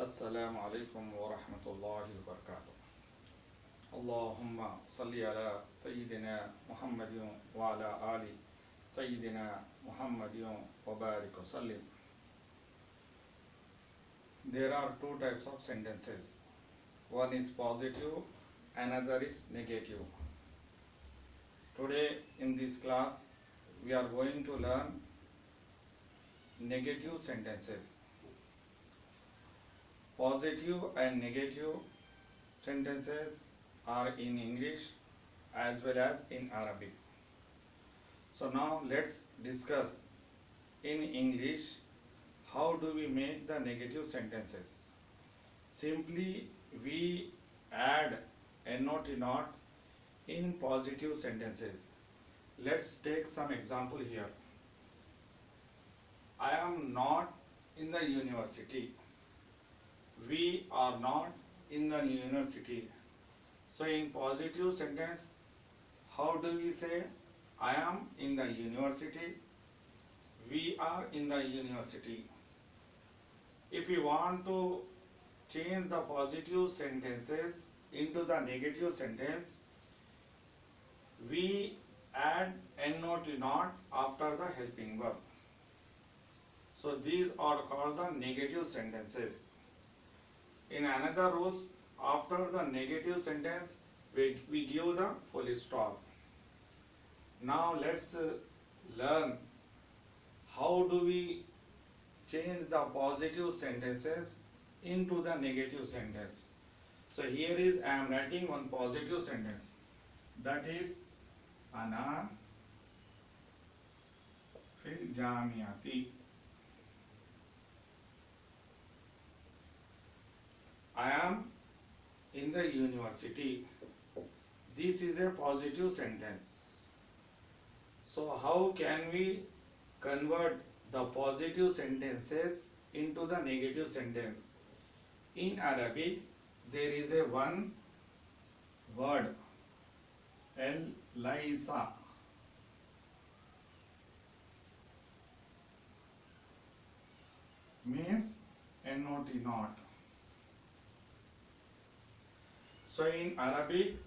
السلام عليكم ورحمة الله وبركاته. اللهم صل على سيدنا محمد وعلى آل سيدنا محمد وبارك وسلم. There are two types of sentences. One is positive, another is negative. Today in this class we are going to learn negative sentences. Positive and negative sentences are in English as well as in Arabic. So now let's discuss in English how do we make the negative sentences. Simply we add not in positive sentences. Let's take some example here. I am not in the university. We are not in the university. So in positive sentence, how do we say I am in the university? We are in the university. If we want to change the positive sentences into the negative sentence, we add not after the helping verb. So these are called the negative sentences. In another rules, after the negative sentence, we give the full stop. Now let's learn how do we change the positive sentences into the negative sentence. So here is I am writing one positive sentence. That is Ana fil jamiati. I am in the university. This is a positive sentence. So how can we convert the positive sentences into the negative sentence? In Arabic, there is a one word, laisa. Means not. So in Arabic,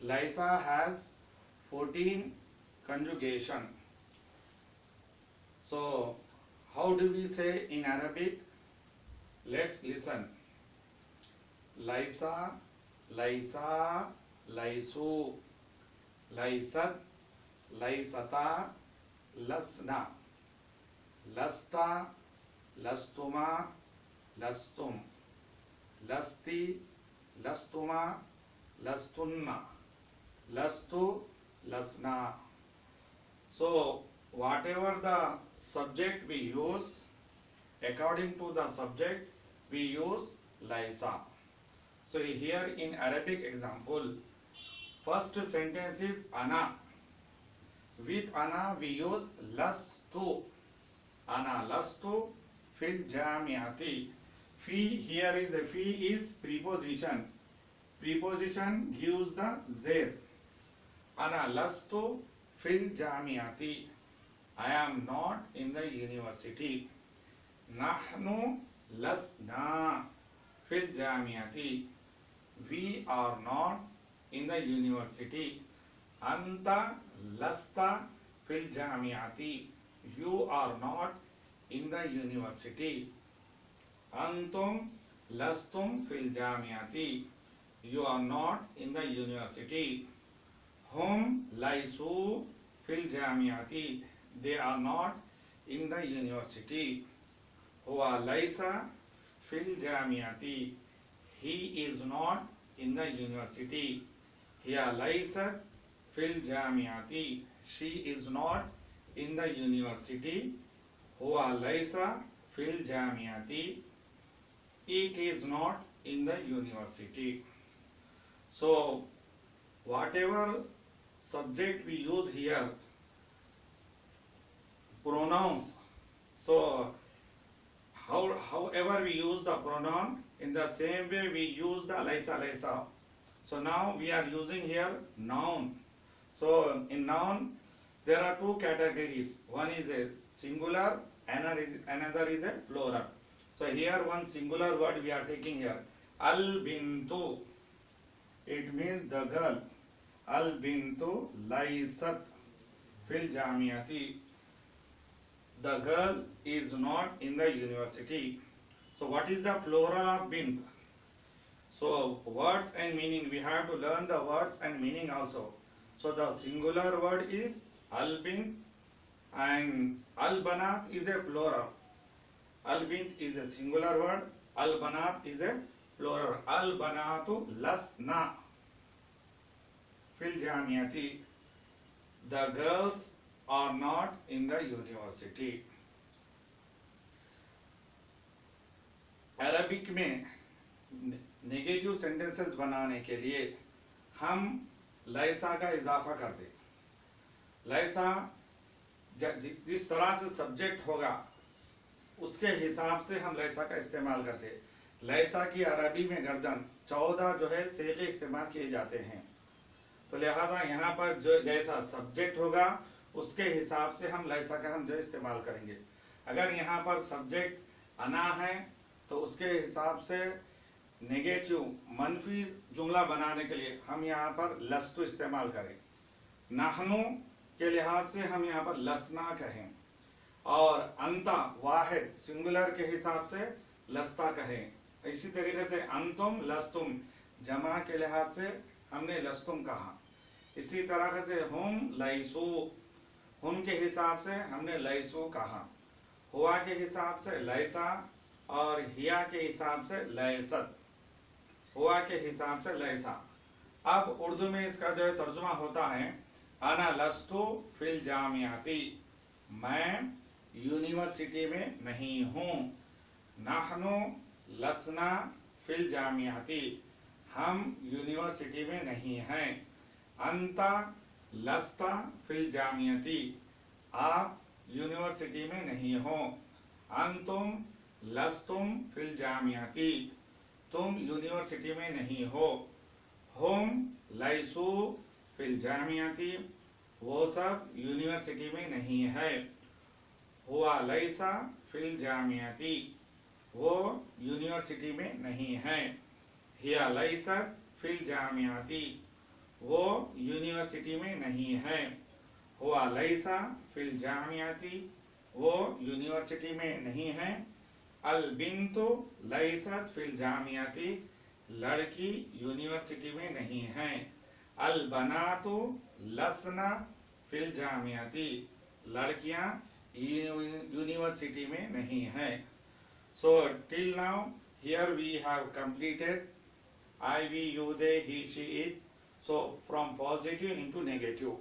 Laisa has 14 conjugation. So how do we say in Arabic? Let's listen. Laisa, Laisa, Laisu, Laisat, Laisata, Lasna, Lasta, Lastuma, Lastum, Lasti, Lastuma, Lastunna, Lastu, Lasna. So whatever the subject we use, according to the subject we use Laisa. So here in Arabic example, first sentence is Ana. With Ana we use Lastu. Ana Lastu fil jamiati. Here is the fi is preposition. Preposition gives the zair. Ana lastu fil jamiati. I am not in the university. Nahnu lasna fil jamiati. We are not in the university. Anta lasta fil jamiati. You are not in the university. Antum lastum fil jamiati. You are not in the university. Hum laisu fil jamiati. They are not in the university. Huwa laisa fil jamiati. He is not in the university. Hiya laisat fil jamiati. She is not in the university. Huwa laisa fil jamiati. It is not in the university. So whatever subject we use here, pronouns. So however we use the pronoun, in the same way we use the laisa. So now we are using here noun. So in noun there are two categories. One is a singular, another is a plural. So here one singular word we are taking here. Al bintu. It means the girl. Al bintu laysat fil jamiati. The girl is not in the university. So what is the plural of bint? So words and meaning, we have to learn the words and meaning also. So the singular word is al bint and al banat is a plural. Al bint is a singular word, al banat is a plural. Al banatu lasna fil jamiati. The girls are not in the university. Arabic में negative sentences बनाने के लिए हम लैसा का इजाफा कर दें। लैसा जिस तरह से सब्जेक्ट होगा उसके हिसाब से हम लैसा का इस्तेमाल करते हैं। लैसा की अरबी में गर्दन 14 जो है सेगे इस्तेमाल किए जाते हैं। तो लिहाजा यहाँ पर जो जैसा सब्जेक्ट होगा उसके हिसाब से हम लैसा का हम जो इस्तेमाल करेंगे। अगर यहाँ पर सब्जेक्ट अना है तो उसके हिसाब से नेगेटिव मनफी जुमला बनाने के लिए हम यहाँ पर लस्तु इस्तेमाल करें। नहनु के लिहाज से हम यहाँ पर लसना कहें और अंता वाहिद सिंगुलर के हिसाब से लस्ता कहें। इसी तरीके से अंतुम लस्तुम जमा के लिहाज से हमने लस्तुम कहा। इसी तरह से हुम लैसु, हुम के हिसाब से हमने लैसु कहा। हुआ के हिसाब से लैसा और हिया के हिसाब से लैसत। हुआ के हिसाब से लैसा। अब उर्दू में इसका जो है तर्जुमा होता है अना लस्तु फिल जामियाती, मैं यूनिवर्सिटी में नहीं हूँ। नहनु लसना फिल जामियाती, हम यूनिवर्सिटी में नहीं हैं। अंता लस्ता फिल जामियाती, आप यूनिवर्सिटी में नहीं हो। अंतुम लस्तुम फिल जामियाती, तुम यूनिवर्सिटी में नहीं हो। हुम लैसु फिल जामियाती, वो सब यूनिवर्सिटी में नहीं है। हुआ लैसा फिल जामियाती, वो यूनिवर्सिटी में नहीं है। हिया लैसत फिल जामियाती, वो यूनिवर्सिटी में नहीं है। हुआ लैसा फिल जामियाती, वो यूनिवर्सिटी में नहीं है। अल बिन्तु लैसत फिल जामियाती, लड़की यूनिवर्सिटी में नहीं है। अल बनातु लसना फिल जामियाती, लड़कियां यूनिवर्सिटी में नहीं है। So till now here we have completed I, we, you, they, he, she, it. So from positive into negative.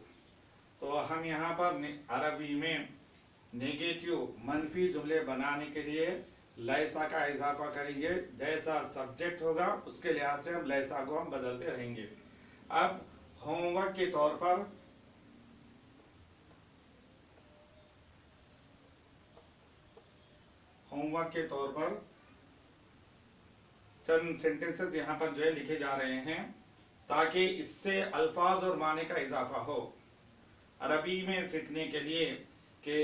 तो हम यहाँ पर अरबी में नेगेटिव मनफी जुमले बनाने के लिए लैसा का इजाफा करेंगे। जैसा सब्जेक्ट होगा उसके लिहाज से हम लैसा को हम बदलते रहेंगे। अब होमवर्क के तौर पर चंद सेंटेंसेस यहाँ पर जो है लिखे जा रहे हैं ताकि इससे अल्फाज और माने का इजाफा हो। अरबी में सीखने के लिए कि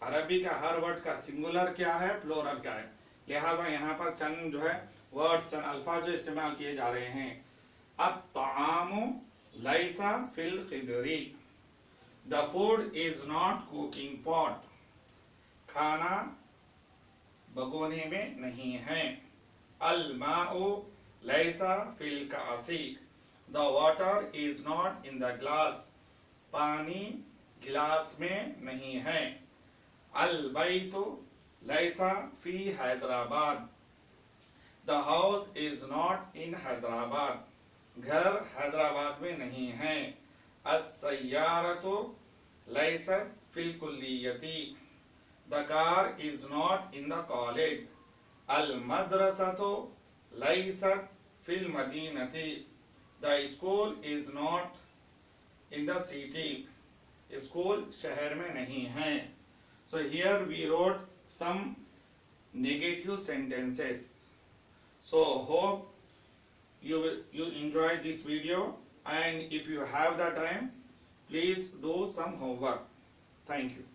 अरबी का हर वर्ड का सिंगुलर क्या है, प्लूरल क्या है, लिहाजा यहाँ पर चंद जो है वर्ड्स, चंद अल्फाज जो इस्तेमाल किए जा रहे हैं। अत-तामु लैसा फिल क़िदरी, the food is not cooking pot, खाना भगोने में नहीं है। अल-माउ लैसा फिल कासी, the water is not in the glass, पानी गिलास में नहीं है। अल-बैतु लैसा फी Hyderabad, the house is not in Hyderabad, घर हैदराबाद में नहीं है। अस-सय्यारतु लैसत फिल कुल्लियती, the car is not in the college. अल-मदरसतु लैसत फिल मदीनती, the school is not in the city, school शहर में नहीं है। So here we wrote some negative sentences. So hope you enjoy this video, and if you have the time, please do some homework. Thank you.